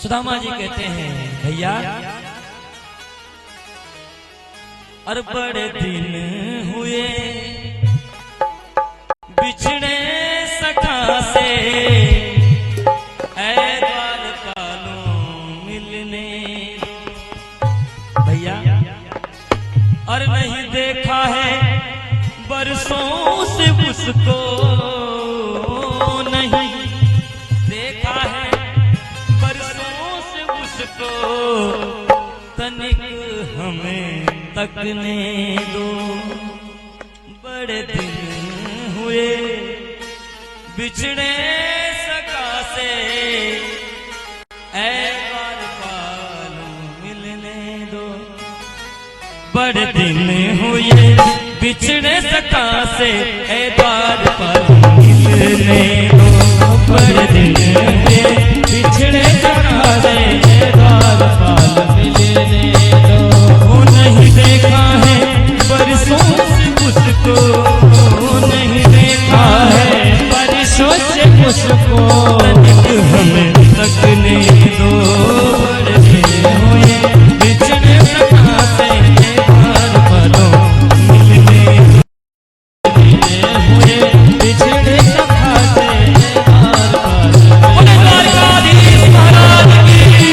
सुदामा जी कहते हैं भैया और बड़े दिन हुए बिछड़े सखा से ऐ द्वारपालों मिलने भैया और नहीं देखा है बरसों से उसको नहीं देखा है बरसों से उसको तनिक हमें तकने दो बड़े दिन हुए बिछड़े सका से ऐ द्वारपालों मिलने दो बड़े दिन हुए बिछड़े सका से ऐ द्वारपालों मिलने दो बड़े दिन हुए बिछड़े सका से ऐ द्वारपालों मिलने दो वो नहीं देखा है बरसों से उसको नहीं देखा है बरसों से उसको हमें तकने दो बड़े दिन हुए बिछड़े सका से द्वारपालों मिलने हुए बिछड़े सका से द्वारपालों महाराज की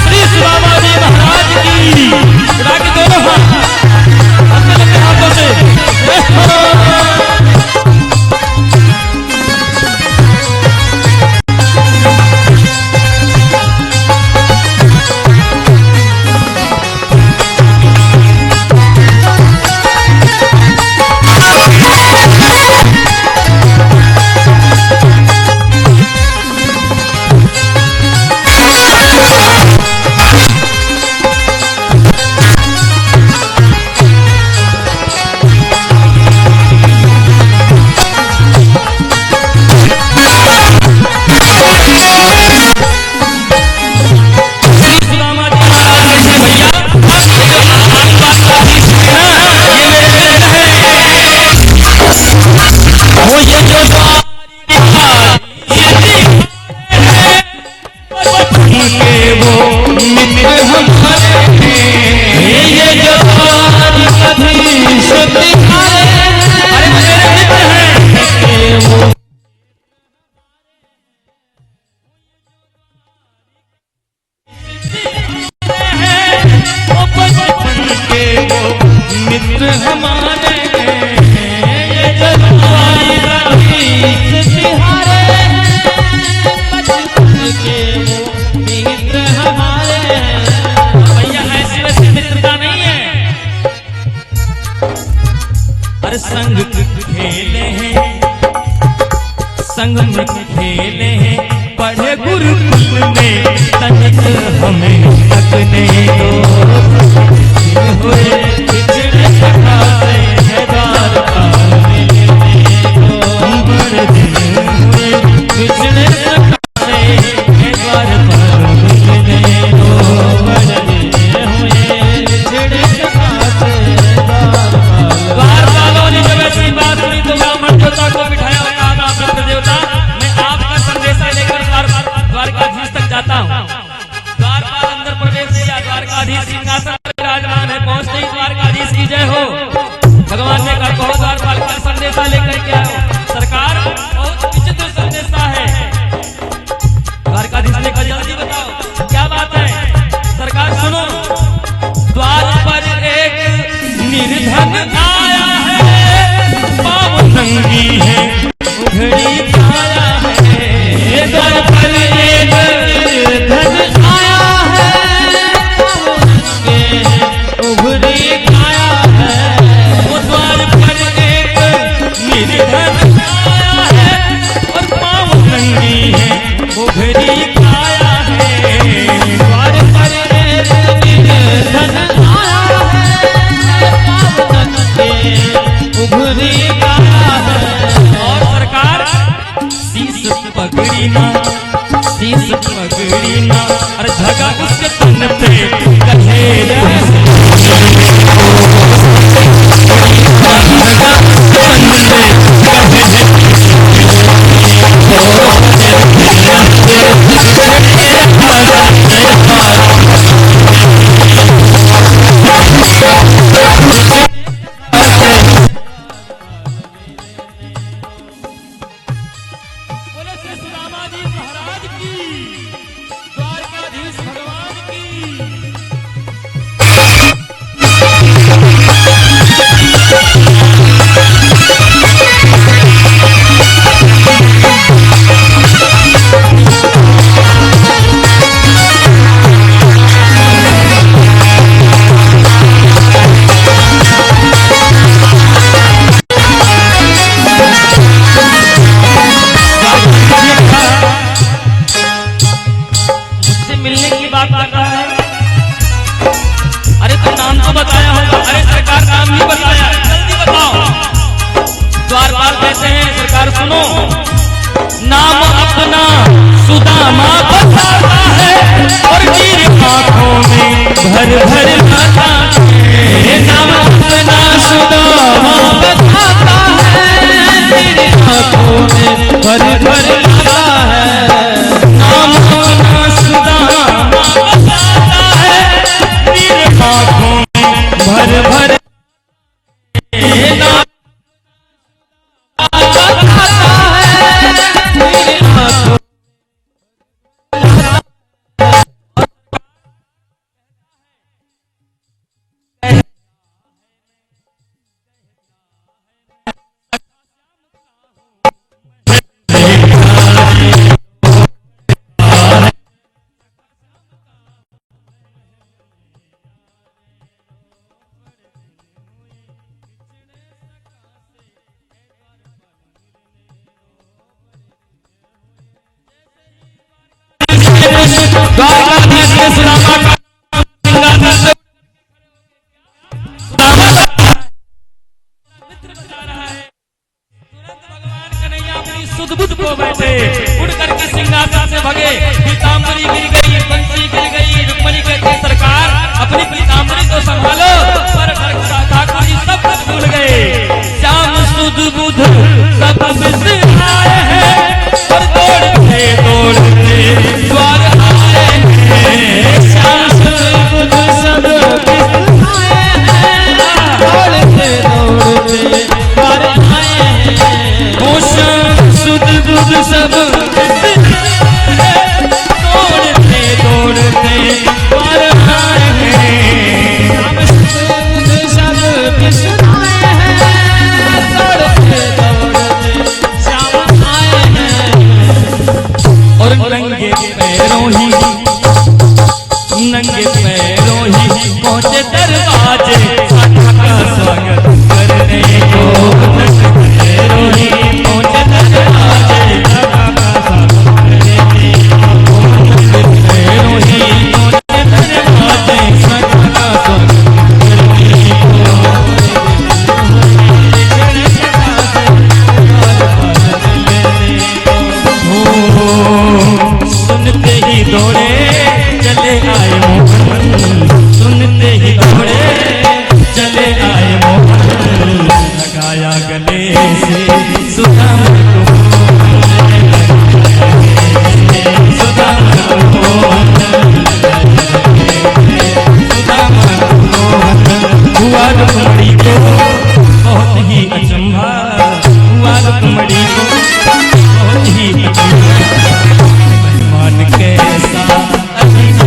श्री सुदामा जी महाराज की रागी दोनों हाथों से संग खेले हैं संग में खेले हैं पढ़े गुरुकुल में तनिक हमें तकने दो हुए बिछड़े सका से द्वारपालों मिलने दो बड़े दिन हुए बिछड़े सका से द्वारपालों मिलने दो बड़े दिन हुए बिछड़े सका से द्वारपालों ने जब ऐसी बात सुनी तो ब्राह्मण देवता को बिठाया और कहा ब्राह्मण देवता मैं आपका संदेशा लेकर द्वारकाधीश तक जाता हूँ। द्वारपाल अंदर प्रवेश किया द्वारकाधीश सिंहासन पर विराजमान है पहुंचते ही द्वारकाधीश की जय हो भगवान ने कहा कहो द्वारपाल का संदेशा लेकर के आओ सरकार बहुत विचित्र संदेशा है। द्वारकाधीश ने कहा जल्दी बताओ क्या बात है सरकार सुनो द्वार पर एक निर्धन आया है पाँव नंगी है उघड़ी काया है द्वार पर एक निर्धन आया है पाँव नंगे है उघड़ी काया है वो द्वार पर एक निर्धन आया है और पाँव नंगी है उघड़ी काया है द्वार पर एक निर्धन आया है उभरी काया है और सरकार शीश पगड़ी ना और झगा उसके तन पे कहे भर भर लाता है, नाम अपना सुदामा बताता है, तेरी आंखों में भर भर लाता है, नाम अपना सुदामा बताता है, तेरी आंखों में भर भर नाम बताता है, तेरी आंखों द्वारकाधीश के सुदामा का मित्र बता रहा है। तुरंत भगवान कन्हैया अपनी सुध-बुध को बैठे, उड़ करके सिंहासन से भगे, पीताम्बरी गिर गई, बंसी गिर गई, रुक्मणी कहती सरकार अपनी पीताम्बरी को संभालो, पर ठाकुर जी सब कुछ भूल गए। श्याम सुध-बुध सब बिसराए हैं, और दौड़ते दौड़ते द्वार आए हैं, श्याम सुध-बुध सब बिसराए हैं, दौड़ते दौड़ते द्वार आए हैं, ओ श्याम सुध-बुध सब बिसराए हैं, दौड़ते दौड़ते द्वार आए हैं, श्याम सुध-बुध सब बिसराए हैं, दौड़ते दौड़ते श्याम आए हैं, और नंगे पैरों ही पहुंचे दरवाजे, माता का स्वागत करने को, नंगे पैरों ही पहुंचे दरवाजे, माता का स्वागत करने को, नंगे पैरों ही पहुंचे दरवाजे, माता का स्वागत करने को, सुनते ही दौड़े चले आए मोहन, सुनते ही दौड़े चले आए मोहन, लगाया गले से सुदामा को, सुदामा को, सुदामा को हुआ रुक्मणी को बहुत ही अचंभा, हुआ रुक्मणी को बहुत ही अचंभा, मन कैसा अजीब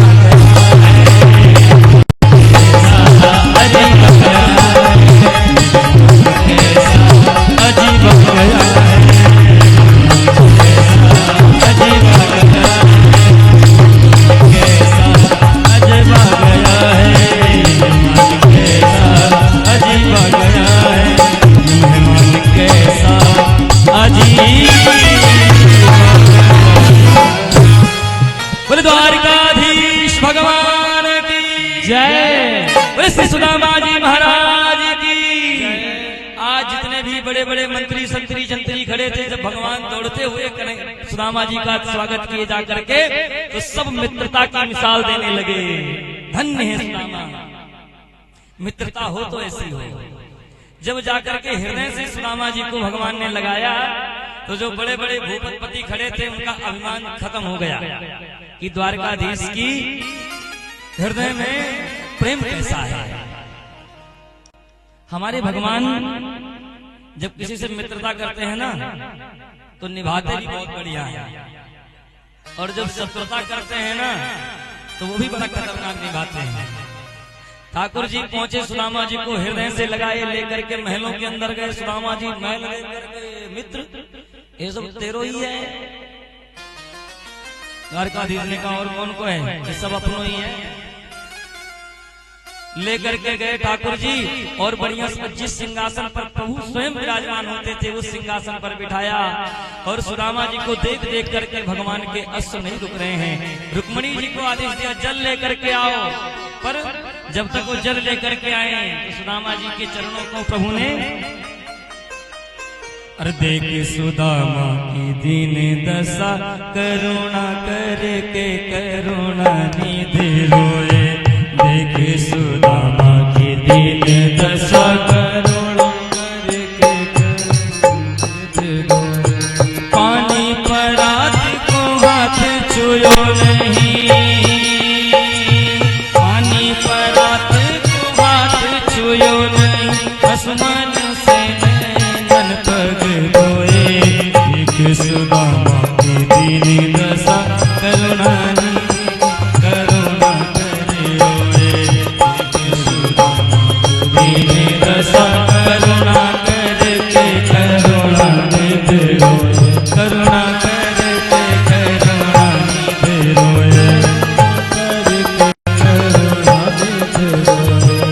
द्वारकाधीश भगवान की जय, श्री सुदामा जी महाराज की। आज जितने भी बड़े बड़े मंत्री संतरी जंतरी खड़े थे, जब भगवान दौड़ते हुए सुदामा जी का स्वागत किए जा करके, तो सब मित्रता की मिसाल देने लगे। धन्य है सुदामा, मित्रता हो तो ऐसी हो। जब जाकर के हृदय से सुदामा जी को भगवान ने लगाया, तो जो बड़े बड़े भूपतिपति खड़े थे उनका अभिमान खत्म हो गया कि द्वारकाधीश की हृदय में प्रेम कैसा है। हमारे भगवान जब किसी से मित्रता करते हैं ना, तो निभाते भी बहुत बढ़िया है, और जब शत्रुता करते हैं ना, तो वो भी बड़ा खतरनाक निभाते हैं। ठाकुर जी पहुंचे, सुदामा जी को हृदय से लगाए, लेकर के महलों के अंदर गए। सुदामा जी महल लेकर के, मित्र ये सब तेरो ही है। द्वारकाधीश ने कहा और कौन को है, ये सब अपनों ही है। लेकर के गए ठाकुर जी, और बढ़िया जिस सिंहासन पर प्रभु स्वयं विराजमान होते थे उस सिंहासन पर बिठाया, और सुदामा जी को देख देख करके भगवान के अश्रु नहीं रुक रहे हैं। रुक्मणी जी को आदेश दिया जल लेकर के आओ, पर जब तक वो जल लेकर के आए तो सुदामा जी के चरणों को प्रभु ने, अरे देख सुदामा की दीन दशा, करुणा करके करुणा निधि रोए, देख करुणा करके करुणा निधि रोए,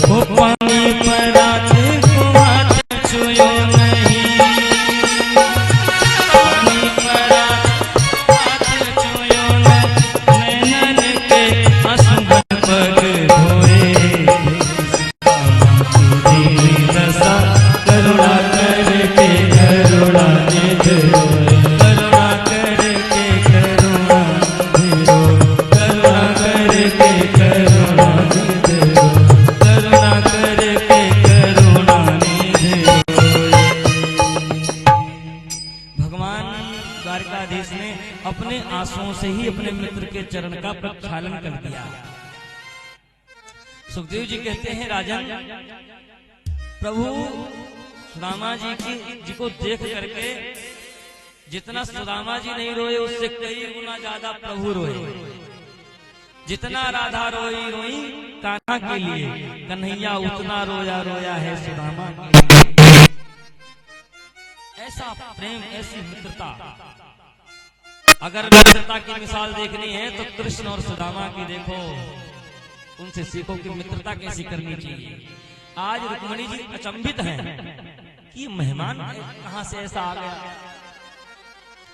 वो पानी पराते को हाथ छुयो नहीं, पानी पराते हाथ छुयो नहीं, नैनन के आंसू पग धोए, दशा करुणा करके करुणा निधि रोए, करुणा करके करुणा निधि रोए, करुणा करके करुणा निधि रोए, करुणा करके करुणा निधि रोए। भगवान द्वारकाधीश ने अपने आंसुओं से ही अपने मित्र के चरण का प्रक्षालन कर दिया। सुखदेव जी कहते हैं राजन, प्रभु सुदामा जी को देख करके जितना सुदामा जी नहीं रोए उससे कई गुना ज्यादा प्रभु रोए। जितना राधा रोई रोई कान्हा के लिए, कन्हैया उतना रोया रोया है सुदामा के लिए। ऐसा प्रेम, ऐसी मित्रता। अगर मित्रता की मिसाल देखनी है तो कृष्ण और सुदामा की देखो, उनसे सीखो कि मित्रता कैसी करनी चाहिए। आज रुक्मिणी जी अचंभित हैं कि मेहमान कहां से ऐसा आ गया।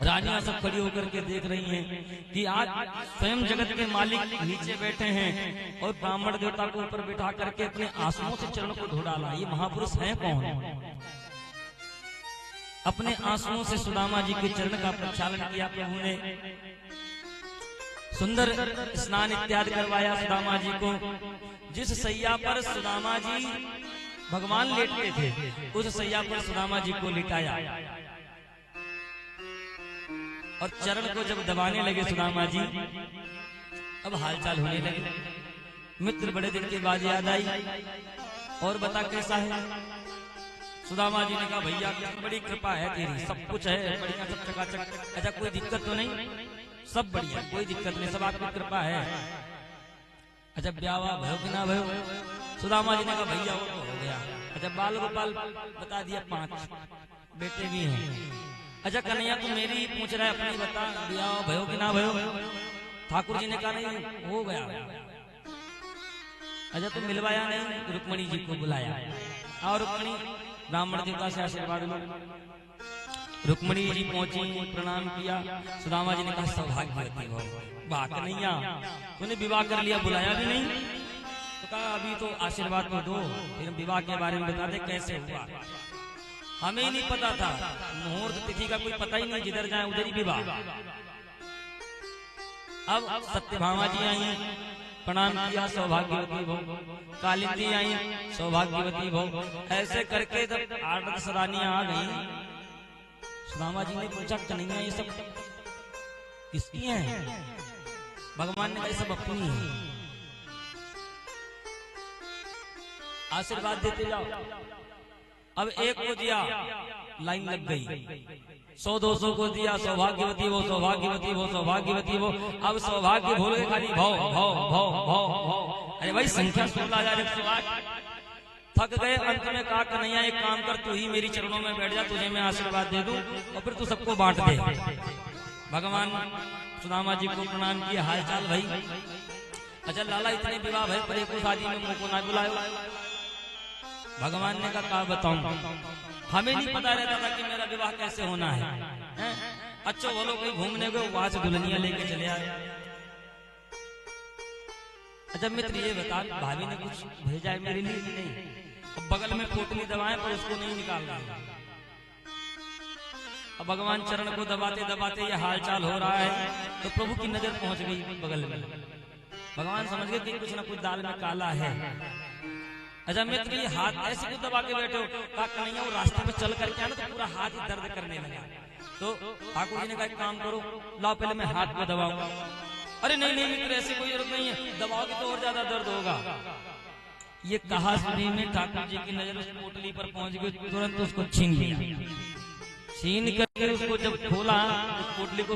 रानियां सब खड़ी होकर के देख रही हैं कि आज स्वयं जगत के मालिक नीचे बैठे हैं और ब्राह्मण देवता को ऊपर बिठा करके अपने आंसुओं से चरण को धो डाला। ये महापुरुष हैं कौन? अपने आंसुओं से सुदामा जी के चरण का प्रक्षालन किया। प्रभु ने सुंदर स्नान इत्यादि करवाया सुदामा जी को। जिस सैया पर सुदामा जी भगवान लेटते थे उस सैया पर सुदामा जी को लिटाया और चरण को जब दबाने लगे सुदामा जी, अब हालचाल होने लगे। मित्र बड़े दिन के बाद याद आई, और बता कैसा है? सुदामा जी ने कहा भैया बड़ी कृपा है तेरी, सब कुछ है बढ़िया, सब चकाचक। अच्छा कोई दिक्कत तो नहीं? सब बढ़िया, कोई दिक्कत नहीं, सब आपकी कृपा है। अच्छा ब्याह भयो कि ना भयो? सुदामा जी ने कहा भैया वो तो हो गया। अच्छा बाल गोपाल बता दिया 5 बेटे भी हैं। अच्छा कन्हैया तो मेरी पूछ रहा है, अपनी बता ब्याह भयो कि ना भयो? ठाकुर जी ने कहा नहीं हो गया। अच्छा तो मिलवाया नहीं? रुक्मिणी जी को बुलाया और रुक्मिणी ब्राह्मण देवता से आशीर्वाद लो। रुक्मिणी जी पहुंची, प्रणाम किया। सुदामा जी ने कहा सौभाग्यवती हो, वाह कन्हैया तूने विवाह कर लिया, बुलाया भी नहीं। तो कहा अभी तो आशीर्वाद तो दो, फिर विवाह के बारे में बता दे कैसे हुआ। हमें ही नहीं पता था, मुहूर्त तिथि का कोई पता ही नहीं, जिधर जाए उधर ही विवाह। अब सत्यभामा जी आई, प्रणाम किया, सौभाग्यवती भो। कालिंदी आई, सौभाग्यवती भो। ऐसे करके जब 8-10 रानियां आ गई, सुदामा जी ने पूछा कन्हैया ये सब किसकी हैं? भगवान ने कहा सब अपनी है, आशीर्वाद देते जाओ। अब एक को दिया, लाइन लग गई, 100-200 को दिया, सौभाग्यवती वो, सौभाग्यवती वो, सौभाग्यवती वो। अब सौभाग्य भूल गए, खाली भौ भौ भौ भौ भौ। अरे भाई संख्या 16,108। थक गए, अंत में कहा कन्हैया एक काम कर, तू ही मेरी चरणों में बैठ जा, तुझे मैं आशीर्वाद दे दूं और फिर तू सबको बांट दे। भगवान सुदामा जी को प्रणाम किया, हाल चाल भाई। अच्छा लाला इतने विवाह भाई पर एक शादी में मुझको ना बुलायो। भगवान ने कहा बताऊं, हमें नहीं पता रहता था कि मेरा विवाह कैसे होना है। अच्छा वो लोग कहीं घूमने गए, वहां से दुल्हनिया लेके चले आए। अच्छा मित्र ये बता, भाभी ने कुछ भेजा है मेरे लिए कि नहीं? बगल में पोटली दबाए पर उसको नहीं निकाल रहा। अब भगवान चरण को दबाते दबाते ये हालचाल हो रहा है तो प्रभु की नजर पहुंच गई बगल में। भगवान समझ गए कि कुछ ना कुछ दाल में काला है। अच्छा मित्र ये हाथ ऐसे क्यों दबा के बैठे हो? कहा कन्हैया वो रास्ते में चल करके आना तो पूरा हाथ ही दर्द करने लगा। तो ठाकुर जी ने कहा एक काम करो, लाओ पहले मैं हाथ को दबाऊंगा। अरे नहीं नहीं मित्र ऐसी कोई जरूरत नहीं है, दबाओगे तो और ज्यादा दर्द होगा। ये कहा सुनी में ठाकुर जी की नजर उस पोटली पर पहुंच गई, तुरंत उसको छीन लिया। छीन करके उसको जब खोला उस पोटली को